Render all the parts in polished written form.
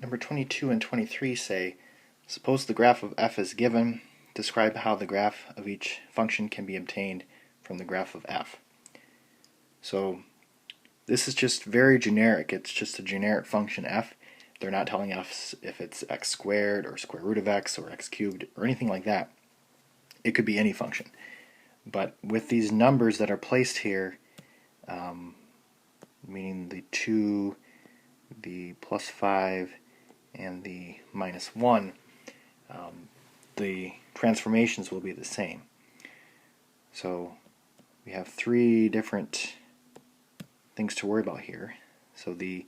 Number 22 and 23 say, suppose the graph of f is given, describe how the graph of each function can be obtained from the graph of f. So this is just very generic. It's just a generic function f. They're not telling us if it's x squared or square root of x or x cubed or anything like that. It could be any function. But with these numbers that are placed here, meaning the 2, the plus 5, and the minus 1, the transformations will be the same. So we have three different things to worry about here. So the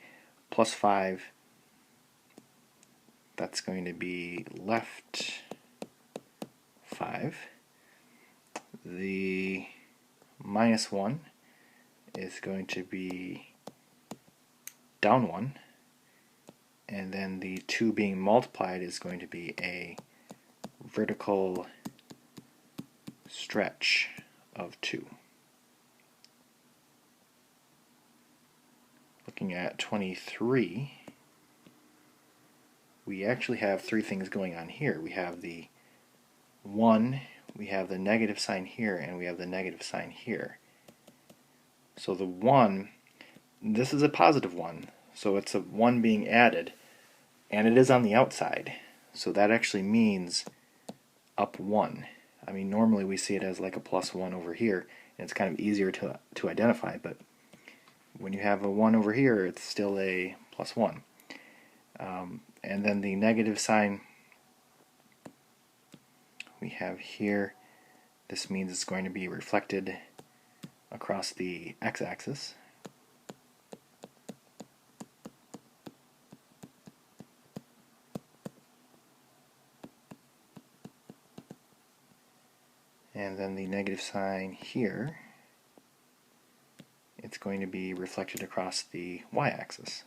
plus 5, that's going to be left 5. The minus 1 is going to be down 1. And then the 2 being multiplied is going to be a vertical stretch of 2. Looking at 23, we actually have three things going on here. We have the 1, we have the negative sign here, and we have the negative sign here. So the 1, this is a positive 1, so it's a 1 being added, and it is on the outside. So that actually means up 1. I mean, normally we see it as like a plus 1 over here, and it's kind of easier to identify, but when you have a 1 over here, it's still a plus 1. And then the negative sign we have here, this means it's going to be reflected across the x-axis. And then the negative sign here, it's going to be reflected across the y-axis.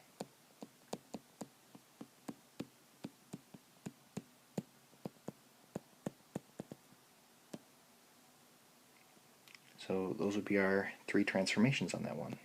So those would be our three transformations on that one.